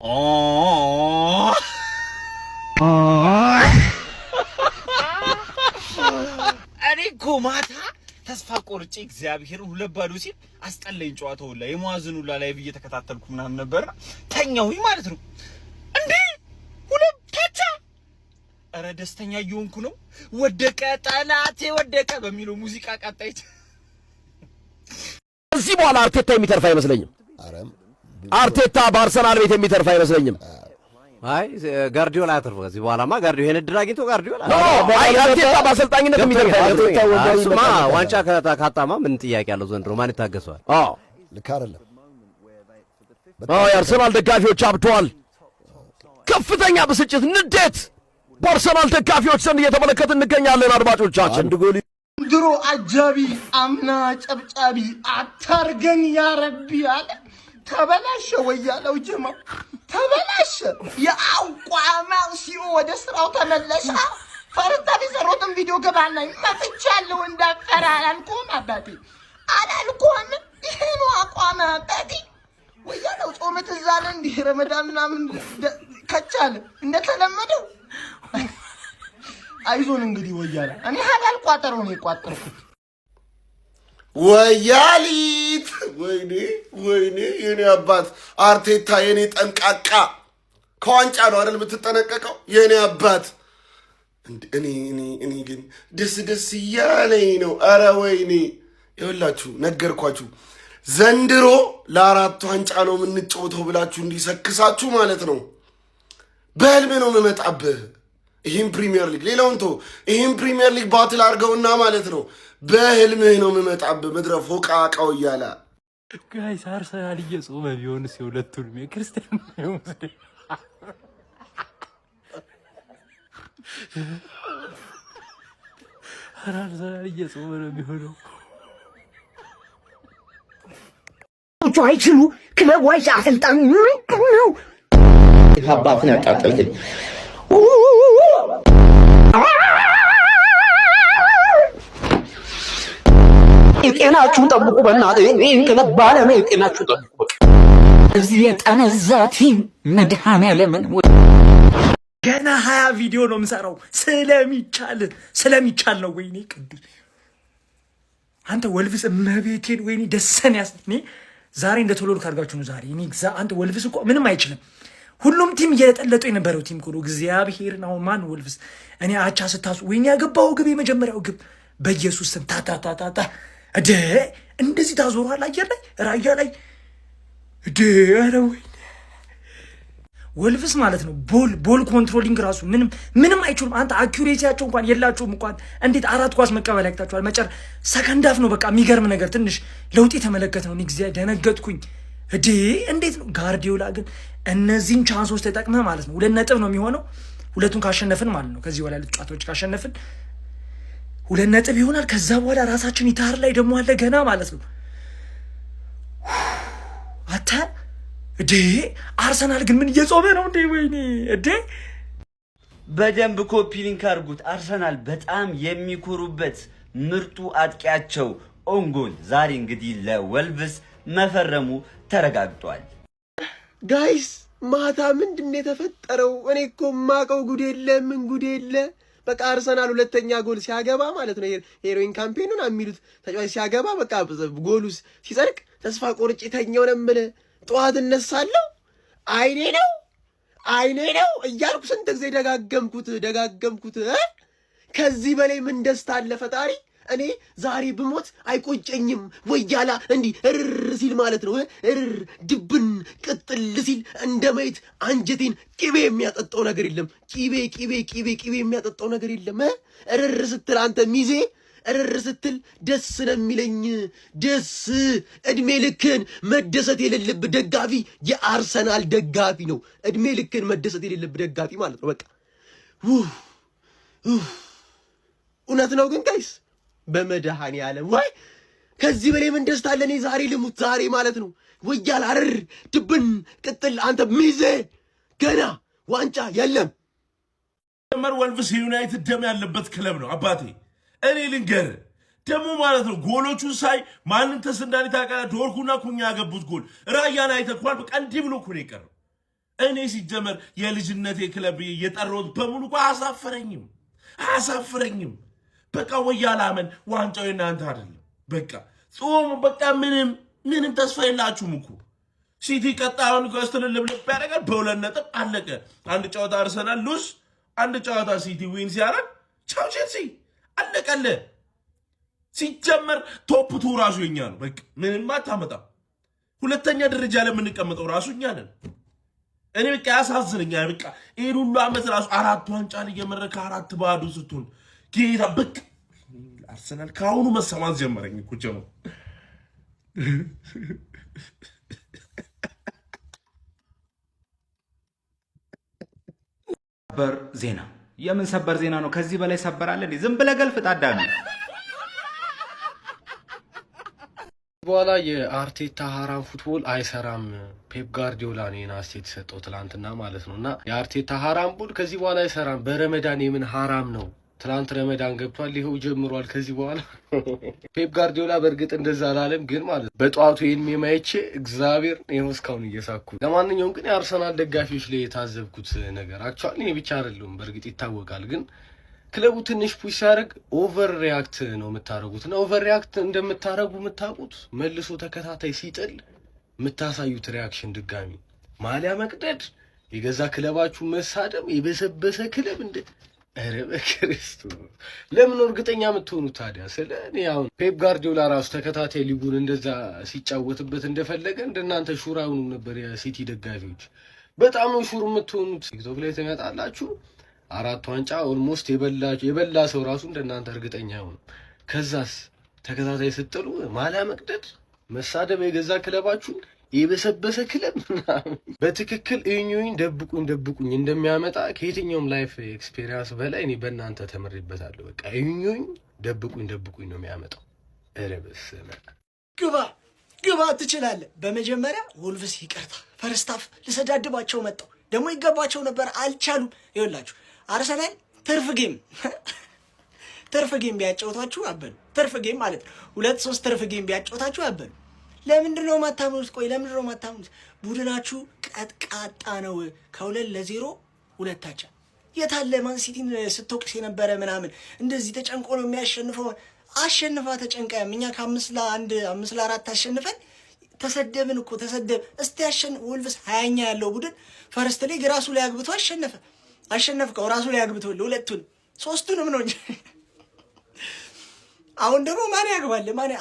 እኔ እኮ ማታ ተስፋ ቆርጬ እግዚአብሔርን 2-0 ሲል አስጠለኝ ጨዋታው ላይ የሟዝኑ ላይ እየተከታተልኩ ምናምን ነበር ተኛሁኝ ማለት ነው እንዴ 2 ኧረ ደስተኛ እየሆንኩ ነው ወደቀ ጠላቴ ወደቀ በሚለው ሙዚቃ ቀጣይት እዚህ በኋላ አርቴታ የሚተርፍ አይመስለኝም አርቴታ በአርሰናል ቤት የሚተርፍ አይመስለኝም አይ ጋርዲዮላ ያተርፈ ከዚህ በኋላማ ጋርዲዮ ይሄን ድል አግኝቶ ጋርዲዮላ አይ አርቴታ በአሰልጣኝነት የሚተርፍ አይመስለኝም ዋንጫ ካጣማ ምን ጥያቄ ያለው ዘንድሮ ማን ይታገሰዋል ልክ አይደለም የአርሰናል ደጋፊዎች አብተዋል ከፍተኛ ብስጭት ንዴት በአርሰናል ደጋፊዎች ዘንድ እየተመለከትን እንገኛለን አድማጮቻችን አንድ ጎል ድሮ አጃቢ አምና ጨብጫቢ አታርገን ያ ረቢ አለ ተበላሸ ወያለው ጀማ ተበላሸ የአቋማው ሲኦ ወደ ስራው ተመለሰ ፈርታ ቢሰሩትም ቪዲዮ ገባና ይመጥቻለሁ እንዳፈራራልኩም አባቴ አላልኩም ይሄ ነው አቋማ አባቴ ወያለው ጾመት ዛለ እንደ ረመዳን ምናምን ከቻለ እንደተለመደው አይዞን እንግዲህ ወያላ እኔ ሐላል ቋጠሮ ነው የቋጠርኩት ወያሊት ወይኔ የኔ አባት አርቴታ የኔ ጠንቃቃ ከዋንጫ ነው አይደል የምትጠነቀቀው የኔ አባት እኔ ግን ደስ እያለኝ ነው ኧረ ወይኔ ይኸውላችሁ ነገርኳችሁ ዘንድሮ ለ4 ዋንጫ ነው የምንጫወተው ብላችሁ እንዲሰክሳችሁ ማለት ነው በህልሜ ነው የምመጣብህ ይህን ፕሪሚየር ሊግ ሌላውን ተው ይህን ፕሪሚየር ሊግ ባትል አድርገውና ማለት ነው በህልምህ ነው የምመጣብህ ምድረ ፎቃቃው እያለ ጋይስ አርሰናል እየጾመ ቢሆንስ የሁለቱንም የክርስቲያን ሙስሊም አርሰናል እየጾመ ነው የሚሆነው አይችሉ ክለብ ዋይስ አሰልጣኝ ነው አባት ነው ያጣጣልኝ የጤናችሁን ጠብቁ በእናትህ ክለብ ባለመ የጤናችሁን ጠብቁ እዚህ የጠነዛቲ መድኃኔዓለምን ገና 20 ቪዲዮ ነው የምሰራው ስለሚቻል ነው ወይኔ ቅዱስ አንተ ወልቭስ መቤቴን ወይኔ ደሰን ያስኔ ዛሬ እንደተወለድኩ አድርጋችሁ ነው ዛሬ እኔ አንተ ወልቭስ እኮ ምንም አይችልም ሁሉም ቲም እየተጠለጡ የነበረው ቲም እኮ እግዚአብሔርን አሁን ማን ወልቭስ እኔ አቻ ስታሱ ወይኔ ያገባው ግብ የመጀመሪያው ግብ በኢየሱስ ስም ታታታታታ እደ እንደዚህ ታዞራል አየር ላይ ራያ ላይ እደ ኧረ ወይኔ ወልቭስ ማለት ነው ቦል ኮንትሮሊንግ ራሱ ምንም አይችሉም አንተ አኩሬሲያቸው እንኳን የላቸውም እንኳን እንዴት 4 ኳስ መቀበል ያክታቸዋል መጨር ሰከንድ አፍ ነው በቃ የሚገርም ነገር ትንሽ ለውጥ የተመለከተ ነው እግዚአብሔር ደነገጥኩኝ እዴ እንዴት ነው ጋርዲዮላ ግን እነዚህን ቻንሶች ተጠቅመህ ማለት ነው 2 ነጥብ ነው የሚሆነው ሁለቱን ካሸነፍን ማለት ነው ከዚህ በኋላ ልጫቶች ካሸነፍን 2 ነጥብ ይሆናል ከዛ በኋላ ራሳችን ይታር ላይ ደግሞ አለ ገና ማለት ነው አታ እዴ አርሰናል ግን ምን እየጾመ ነው እንዴ ወይኔ እዴ በደንብ ኮፒ ሊንክ አድርጉት አርሰናል በጣም የሚኮሩበት ምርጡ አጥቂያቸው ኦንጎል ዛሬ እንግዲህ ለወልቭስ መፈረሙ ተረጋግጧል ጋይስ ማታ ምንድነው የተፈጠረው እኔ እኮ ማቀው ጉድ የለ ምን ጉድ የለ በቃ አርሰናል ሁለተኛ ጎል ሲያገባ ማለት ነው ሄሮይን ካምፔኑን አሚሉት ተጫዋች ሲያገባ በቃ ጎሉስ ሲጸድቅ ተስፋ ቆርጬ ተኛው ነምለ ጧት እነሳለሁ አይኔ ነው እያልኩ ስንት ጊዜ ደጋገምኩት ከዚህ በላይ ምን ደስታ አለ ፈጣሪ እኔ ዛሬ ብሞት አይቆጨኝም ወያላ እንዲ እርር ሲል ማለት ነው እርር ድብን ቅጥል ሲል እንደማይት አንጀቴን ቂቤ የሚያጠጣው ነገር የለም ቂቤ የሚያጠጣው ነገር የለም እርር ስትል አንተ ሚዜ እርር ስትል ደስ ነው የሚለኝ ደስ እድሜ ልክን መደሰት የሌለብህ ደጋፊ የአርሰናል ደጋፊ ነው እድሜ ልክን መደሰት የሌለብህ ደጋፊ ማለት ነው በቃ እውነት ነው ግን ጋይስ በመድኃኔዓለም ወይ ከዚህ በላይ ምን ደስታ አለ እኔ ዛሬ ልሙት ዛሬ ማለት ነው ወያላ አርር ድብን ቅጥል አንተ ሚዜ ገና ዋንጫ የለም መር ወልቭስ ዩናይትድ ደም ያለበት ክለብ ነው አባቴ እኔ ልንገር ደሞ ማለት ነው ጎሎቹን ሳይ ማንን ተስንዳኒ ታቃ ዶርኩና ኩኛ ያገቡት ጎል ራያን አይተኳል በቃ እንዲህ ብሎ እኮ ነው የቀረው እኔ ሲጀመር የልጅነቴ ክለብ የጠራሁት በሙሉ እኮ አያሳፍረኝም። በቃ ወያላመን ዋንጫው እናንተ አይደለም። በቃ ጾም በቃ ምንም ተስፋ የላችሁም እኮ። ሲቲ ቀጣዩን ከስትልልብልብ ያደርጋል በ2 ነጥብ አለቀ። አንድ ጨዋታ አርሰናል ሉስ፣ አንድ ጨዋታ ሲቲ ዊን ሲያደርግ ቻው ቼልሲ አለቀለ። ሲጀመር ቶፕ 2 ራሱ የኛ ነው። በቃ ምንም አታመጣም። ሁለተኛ ደረጃ ላይ የምንቀመጠው ራሱ እኛ ነን። እኔ በቃ ያሳዝነኛል። በቃ ይሄን ሁሉ ዓመት ራሱ 4 ዋንጫ እየመረከ 4-0 ስትሆን ጌታ በቃ አርሰናል ከአሁኑ መሰማት ጀመረኝ እኮ ጀመው። ሰበር ዜና። የምን ሰበር ዜና ነው? ከዚህ በላይ ሰበር አለ እንዴ? ዝም ብለህ ገልፍ ታዳሚ። በኋላ የአርቴታ ሀራም ፉትቦል አይሰራም። ፔፕ ጋርዲዮላ ነው አስተያየት የሰጠው ትላንትና ማለት ነው። እና የአርቴታ ሀራም ቡድ ከዚህ በኋላ አይሰራም። በረመዳን የምን ሀራም ነው? ትላንት ረመዳን ገብቷል፣ ይኸው ጀምሯል። ከዚህ በኋላ ፔፕ ጋርዲዮላ በእርግጥ እንደዛ አላለም፣ ግን ማለት በጠዋቱ ይህን የማይቼ እግዚአብሔር ይኸው እስካሁን እየሳኩ። ለማንኛውም ግን የአርሰናል ደጋፊዎች ላይ የታዘብኩት ነገር አክቹዋሊ እኔ ብቻ አይደለሁም፣ በእርግጥ ይታወቃል። ግን ክለቡ ትንሽ ፑሽ ሲያደርግ ኦቨር ሪያክት ነው የምታደርጉት። እና ኦቨር ሪያክት እንደምታደርጉ የምታውቁት መልሶ ተከታታይ ሲጥል የምታሳዩት ሪያክሽን ድጋሚ ማሊያ መቅደድ፣ የገዛ ክለባችሁ መሳደብ፣ የበሰበሰ ክለብ እንደ ኧረ በክርስቶስ ለምን እርግጠኛ የምትሆኑ ታዲያ? ስለ እኔ አሁን ፔፕ ጋርዲዮላ ራሱ ተከታታይ ሊጉን እንደዛ ሲጫወትበት እንደፈለገ እንደናንተ ሹር አይሆኑም ነበር የሲቲ ደጋፊዎች። በጣም ነው ሹር የምትሆኑት። ቲክቶክ ላይ ትመጣላችሁ 4 ዋንጫ ኦልሞስት የበላ ሰው ራሱ እንደናንተ እርግጠኛ አይሆንም። ከዛስ ተከታታይ ስትጥሉ ማሊያ መቅደድ፣ መሳደብ፣ የገዛ ክለባችሁን የበሰበሰ ክለብ በትክክል እዩኝ ደብቁኝ እንደሚያመጣ ከየትኛውም ላይፍ ኤክስፔሪንስ በላይ እኔ በእናንተ ተምሬበታለሁ። በቃ እዩኝ ደብቁኝ ነው የሚያመጣው። ኧረ በስመ አብ። ግባ ትችላለህ። በመጀመሪያ ወልቭስ ይቅርታ፣ ፈርስታፍ ልሰዳድባቸው መጣው ደግሞ ይገባቸው ነበር፣ አልቻሉም። ይኸውላችሁ አርሰናል ትርፍ ጌም ቢያጫውታችሁ አበሉ። ትርፍ ጌም ማለት ነው 2-3 ትርፍ ጌም ቢያጫውታችሁ አበሉ። ለምንድን ነው ማታምኑት? ቆይ ለምንድን ነው ማታምኑት? ቡድናችሁ ቀጥቃጣ ነው። 2-0 2 አቻ። የታለ ማን ሲቲን ስትወቅስ የነበረ ምናምን እንደዚህ ተጨንቆ ነው የሚያሸንፈው? አሸንፋ ተጨንቀም። እኛ ከ5-1 5-4 አሸንፈን ተሰደብን እኮ ተሰደብ። እስቲ ወልቭስ 20ኛ ያለው ቡድን ፈርስት ሊግ ራሱ ላይ አግብቶ አሸነፍከው። ራሱ ላይ አግብቶ ሁለቱን 3ቱንም ነው እንጂ አሁን ደግሞ ማን ያግባል? ማን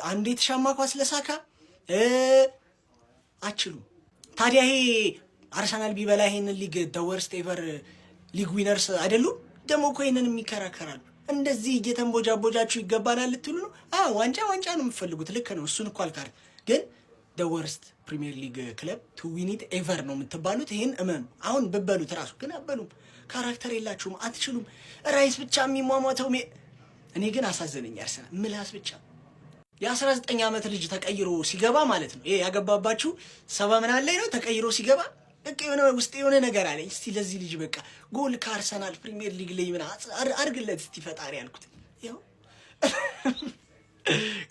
አንድ የተሻማ ኳስ ለሳካ አችሉ። ታዲያ ይሄ አርሰናል ቢበላ ይሄንን ሊግ ወርስት ኤቨር ሊግ ዊነርስ አይደሉም? ደግሞ እኮ ይሄንን የሚከራከራሉ። እንደዚህ እየተንቦጃቦጃችሁ ይገባናል ልትሉ ነው? ዋንጫ ነው የምትፈልጉት። ልክ ነው። እሱን እኮ አልካር ግን ወርስት ፕሪሚየር ሊግ ክለብ ቱ ዊን ኢት ኤቨር ነው የምትባሉት። ይሄን እመኑ። አሁን ብበሉት ራሱ ግን አበሉም። ካራክተር የላችሁም፣ አትችሉም። ራይስ ብቻ የሚሟሟተው እኔ ግን አሳዘነኝ። አርሰናል ምላስ ብቻ የ19 ዓመት ልጅ ተቀይሮ ሲገባ ማለት ነው። ይሄ ያገባባችሁ 70 ምናምን ላይ ነው ተቀይሮ ሲገባ በቃ የሆነ ነገር አለኝ። እስቲ ለዚህ ልጅ በቃ ጎል ከአርሰናል ፕሪሚየር ሊግ ላይ ምን አድርግለት እስቲ ፈጣሪ ያልኩት። ይኸው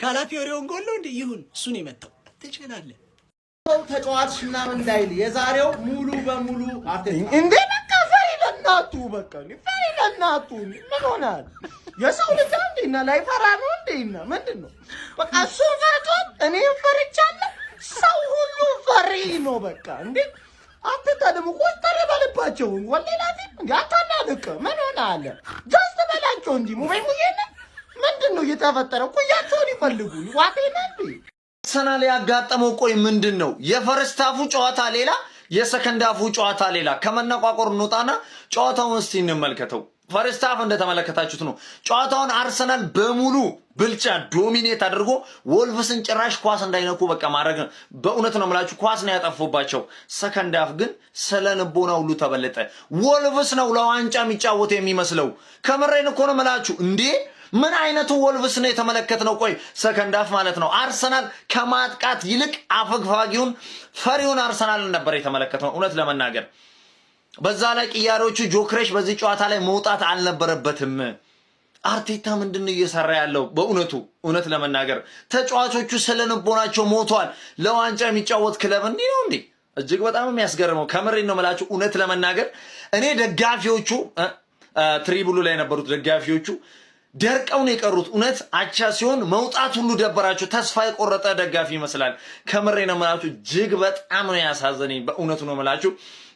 ካላፊዮሪውን ጎል ነው እንዴ? ይሁን እሱን የመታው ትችላለህ። ተጫዋች ምናምን እንዳይል የዛሬው ሙሉ በሙሉ እንዴ በቃ ፈሪ ለናቱ ምን ሆናል? የሰው ልጅ እንዴና ላይ ፈራ ነው እንዴና ምንድን ነው? በቃ እሱ ፈርቶ እኔ ፈርቻለሁ። ሰው ሁሉ ፈሪ ነው በቃ። እንዴ አትታደሙ ቆጠረ ባለባቸው ወለላቲ ያታናልከ ምን ሆናል? ጀስት በላቸው እንጂ ሙቤሙ ምንድን ነው እየተፈጠረው? ኩያቸውን ይፈልጉ ዋቴና እንዴ አርሰናል ያጋጠመው ቆይ ምንድን ነው? የፈርስት ሃፉ ጨዋታ ሌላ፣ የሰከንድ ሃፉ ጨዋታ ሌላ። ከመነቋቆር እንውጣና ጨዋታውን እስቲ እንመልከተው። ፈርስት ሃፍ እንደተመለከታችሁት ነው ጨዋታውን አርሰናል በሙሉ ብልጫ ዶሚኔት አድርጎ ወልቭስን ጭራሽ ኳስ እንዳይነኩ በቃ ማድረግ በእውነት ነው የምላችሁ ኳስ ነው ያጠፉባቸው። ሰከንድ ሃፍ ግን ስለንቦና ሁሉ ተበለጠ። ወልቭስ ነው ለዋንጫ የሚጫወት የሚመስለው። ከምሬን እኮ ነው የምላችሁ እንዴ ምን አይነቱ ወልቭስ ነው የተመለከትነው? ቆይ ሰከንድ ሃፍ ማለት ነው አርሰናል ከማጥቃት ይልቅ አፈግፋጊውን ፈሪውን አርሰናል ነበር የተመለከትነው እውነት ለመናገር። በዛ ላይ ቅያሬዎቹ ጆክሬሽ በዚህ ጨዋታ ላይ መውጣት አልነበረበትም። አርቴታ ምንድነው እየሰራ ያለው? በእውነቱ እውነት ለመናገር ተጫዋቾቹ ስለንቦናቸው ሞቷል። ለዋንጫ የሚጫወት ክለብ እንዲህ ነው እንዴ? እጅግ በጣም የሚያስገርመው ከምሬን ነው የምላችሁ። እውነት ለመናገር እኔ ደጋፊዎቹ ትሪቡሉ ላይ የነበሩት ደጋፊዎቹ ደርቀው ነው የቀሩት። እውነት አቻ ሲሆን መውጣት ሁሉ ደበራቸው። ተስፋ የቆረጠ ደጋፊ ይመስላል። ከምሬን ነው የምላችሁ። እጅግ በጣም ነው ያሳዘነኝ። በእውነቱ ነው የምላችሁ።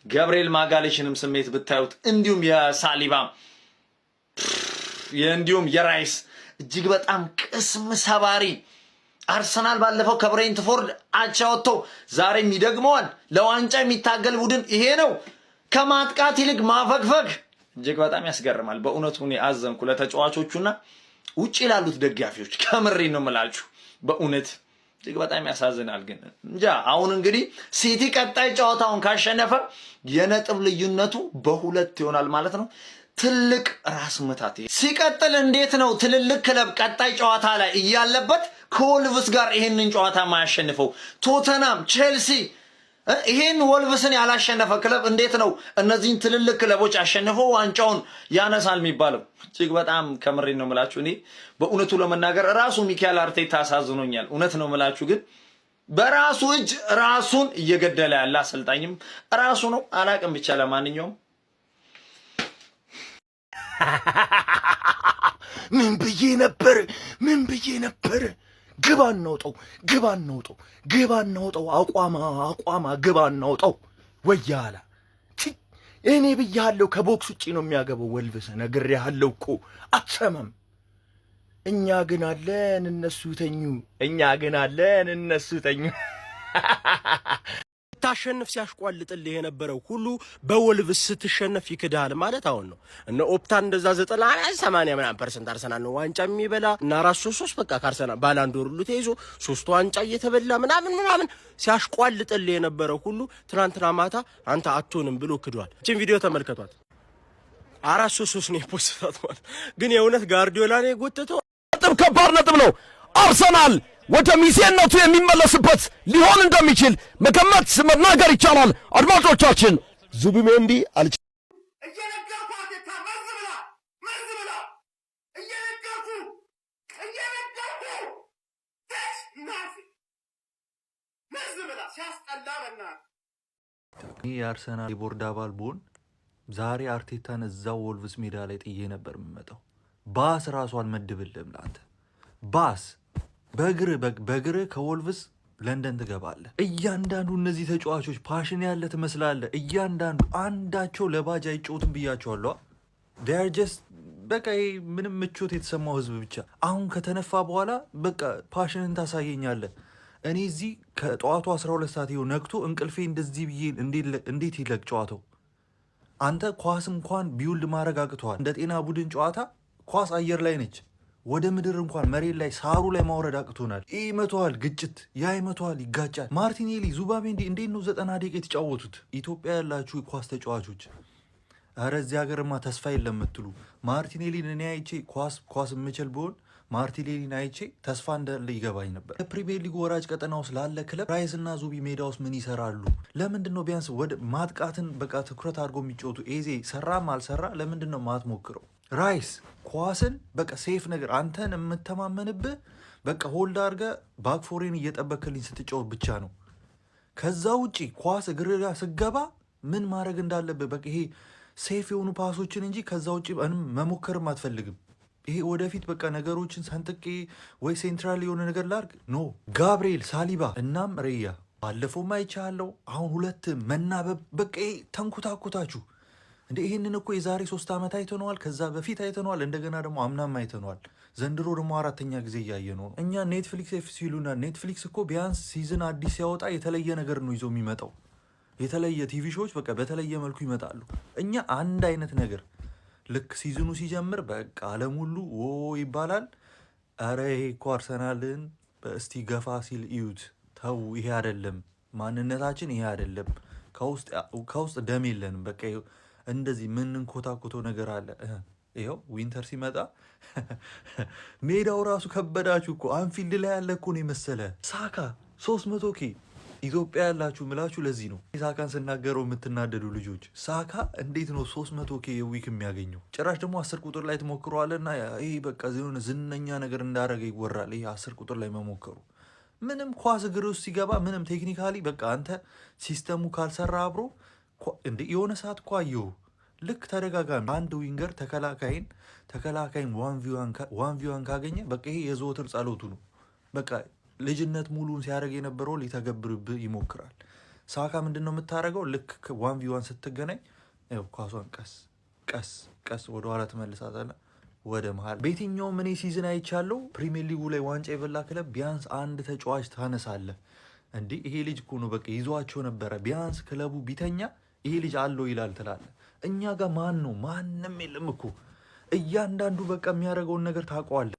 ገብርኤል ማጋሌሽንም ስሜት ብታዩት እንዲሁም የሳሊባ እንዲሁም የራይስ እጅግ በጣም ቅስም ሰባሪ። አርሰናል ባለፈው ከብሬንትፎርድ አቻ ወጥቶ ዛሬም ይደግመዋል። ለዋንጫ የሚታገል ቡድን ይሄ ነው። ከማጥቃት ይልቅ ማፈግፈግ እጅግ በጣም ያስገርማል። በእውነቱ እኔ አዘንኩ ለተጫዋቾቹና ውጪ ላሉት ደጋፊዎች። ከምሬን ነው የምላችሁ። በእውነት እጅግ በጣም ያሳዝናል። ግን እንጃ አሁን እንግዲህ ሲቲ ቀጣይ ጨዋታውን ካሸነፈ የነጥብ ልዩነቱ በሁለት ይሆናል ማለት ነው። ትልቅ ራስ ምታት። ሲቀጥል እንዴት ነው ትልልቅ ክለብ ቀጣይ ጨዋታ ላይ እያለበት ከወልቭስ ጋር ይሄንን ጨዋታ ማያሸንፈው? ቶተናም፣ ቼልሲ ይሄን ወልቭስን ያላሸነፈ ክለብ እንዴት ነው እነዚህን ትልልቅ ክለቦች አሸንፈው ዋንጫውን ያነሳል የሚባለው? እጅግ በጣም ከምሬን ነው የምላችሁ። እኔ በእውነቱ ለመናገር ራሱ ሚካኤል አርቴታ አሳዝኖኛል። እውነት ነው የምላችሁ። ግን በራሱ እጅ ራሱን እየገደለ ያለ አሰልጣኝም ራሱ ነው። አላቅም ብቻ ለማንኛውም ምን ብዬ ነበር? ግባ እናውጣው፣ አቋማ ግባ እናውጣው ወያላ። እኔ ብያለሁ፣ ከቦክስ ውጪ ነው የሚያገባው ወልቭስ። ነግሬሃለሁ እኮ አትሰማም። እኛ ግን አለን እነሱ ተኙ። ታሸንፍ ሲያሽቋልጥልህ የነበረው ሁሉ በወልቭስ ስትሸነፍ ይክዳል ማለት አሁን ነው። እነ ኦፕታን እንደዛ 90-80% አርሰናል ነው ዋንጫ የሚበላ እና 4-3 በቃ ከአርሰናል ባላንዶር ሁሉ ተይዞ 3 ዋንጫ እየተበላ ምናምን ሲያሽቋልጥልህ የነበረው ሁሉ ትናንትና ማታ አንተ አትሆንም ብሎ ክዷል። እቺን ቪዲዮ ተመልከቷት። 4-3 ነው የፖስታት ማለት ግን የእውነት ጋርዲዮላ ነው የጎተተው። ነጥብ ከባድ ነጥብ ነው። አርሰናል ወደ ሚዜነቱ የሚመለስበት ሊሆን እንደሚችል መገመት መናገር ይቻላል። አድማጮቻችን ዙቢሜንዲ የአርሰናል የቦርድ አባል ብሆን ዛሬ አርቴታን እዛው ወልቭስ ሜዳ ላይ ጥዬ ነበር የምመጣው። ባስ ራሱ አልመድብልም ለአንተ ባስ በእግር ከወልቭስ ለንደን ትገባለህ። እያንዳንዱ እነዚህ ተጫዋቾች ፓሽን ያለ ትመስላለህ። እያንዳንዱ አንዳቸው ለባጅ አይጮትም ብያቸዋለሁ። ዴር ጀስት በቃ ምንም ምቾት የተሰማው ህዝብ ብቻ። አሁን ከተነፋ በኋላ በቃ ፓሽንን ታሳየኛለህ። እኔ እዚህ ከጠዋቱ 12 ሰዓት ይኸው ነግቶ እንቅልፌ እንደዚህ ብዬ እንዴት ይለቅ ጨዋታው? አንተ ኳስ እንኳን ቢውልድ ማድረግ አቅተዋል። እንደ ጤና ቡድን ጨዋታ ኳስ አየር ላይ ነች። ወደ ምድር እንኳን መሬት ላይ ሳሩ ላይ ማውረድ አቅቶናል። ይህ ይመተዋል፣ ግጭት ያ ይመተዋል፣ ይጋጫል። ማርቲኔሊ፣ ዙባሜንዲ እንዴት ነው 90 ደቂቃ የተጫወቱት? ኢትዮጵያ ያላችሁ ኳስ ተጫዋቾች ኧረ እዚህ ሀገርማ ተስፋ የለም የምትሉ ማርቲኔሊን እኔ አይቼ ኳስ የምችል ብሆን ማርቲኔሊን አይቼ ተስፋ እንዳለ ይገባኝ ነበር። የፕሪሚየር ሊጉ ወራጅ ቀጠና ውስጥ ላለ ክለብ ራይስ እና ዙቢ ሜዳ ውስጥ ምን ይሰራሉ? ለምንድን ነው ቢያንስ ወደ ማጥቃትን በቃ ትኩረት አድርጎ የሚጫወቱ? ኤዜ ሰራም አልሰራ ለምንድን ነው ማትሞክረው? ራይስ ኳስን በቃ ሴፍ ነገር አንተን የምተማመንብህ በቃ ሆልድ አድርገህ ባክፎሬን እየጠበክልኝ ስትጫወት ብቻ ነው። ከዛ ውጪ ኳስ እግር ጋር ስገባ ምን ማድረግ እንዳለብህ በቃ ይሄ ሴፍ የሆኑ ፓሶችን እንጂ ከዛ ውጪ መሞከርም አትፈልግም። ይሄ ወደፊት በቃ ነገሮችን ሰንጥቄ ወይ ሴንትራል የሆነ ነገር ላርግ ኖ። ጋብርኤል፣ ሳሊባ እናም ሬያ ባለፈውም አይቻለሁ። አሁን ሁለት መናበብ በቃ ተንኩታኩታችሁ እንደ ይህንን እኮ የዛሬ 3 ዓመት አይተነዋል። ከዛ በፊት አይተነዋል። እንደገና ደግሞ አምናም አይተነዋል። ዘንድሮ ደግሞ 4ኛ ጊዜ እያየ ነው። እኛ ኔትፍሊክስ ሲሉና ኔትፍሊክስ እኮ ቢያንስ ሲዝን አዲስ ሲያወጣ የተለየ ነገር ነው ይዞ የሚመጣው። የተለየ ቲቪ ሾዎች በቃ በተለየ መልኩ ይመጣሉ። እኛ አንድ አይነት ነገር ልክ ሲዝኑ ሲጀምር በቃ ዓለም ሁሉ ይባላል። አረ ይሄ እኮ አርሰናልን እስቲ ገፋ ሲል እዩት። ተው ይሄ አይደለም ማንነታችን፣ ይሄ አይደለም ከውስጥ ደም የለንም። በቃ እንደዚህ ምንንኮታኮተው ነገር አለ። ይኸው ዊንተር ሲመጣ ሜዳው ራሱ ከበዳችሁ እኮ። አንፊልድ ላይ ያለ እኮ ነው የመሰለ። ሳካ 300K ኢትዮጵያ ያላችሁ ምላችሁ ለዚህ ነው። ሳካን ስናገረው የምትናደዱ ልጆች፣ ሳካ እንዴት ነው 300K የዊክ የሚያገኘው? ጭራሽ ደግሞ 10 ቁጥር ላይ ትሞክረዋለና ይሄ በቃ ሆነ ዝነኛ ነገር እንዳደረገ ይወራል። ይሄ 10 ቁጥር ላይ መሞከሩ ምንም ኳስ እግር ውስጥ ሲገባ ምንም ቴክኒካሊ በቃ አንተ ሲስተሙ ካልሰራ አብሮ እንደ የሆነ ሰዓት እኮ አየሁ ልክ ተደጋጋሚ አንድ ዊንገር ተከላካይን ዋን ቪዋን ካገኘ በቃ ይሄ የዘወትር ጸሎቱ ነው። በቃ ልጅነት ሙሉን ሲያደርግ የነበረው ሊተገብርብህ ይሞክራል። ሳካ ምንድን ነው የምታደርገው? ልክ ዋን ቪዋን ስትገናኝ ኳሷን ቀስ ወደኋላ ትመልሳታለህ ወደ መሀል። በየትኛውም እኔ ሲዝን አይቻለሁ ፕሪሚየር ሊጉ ላይ ዋንጫ የበላ ክለብ ቢያንስ አንድ ተጫዋች ታነሳለህ። እንዲህ ይሄ ልጅ እኮ ነው በቃ ይዟቸው ነበረ። ቢያንስ ክለቡ ቢተኛ ይሄ ልጅ አለው ይላል ትላለህ። እኛ ጋር ማን ነው? ማንም የለም እኮ። እያንዳንዱ በቃ የሚያደርገውን ነገር ታውቀዋለህ።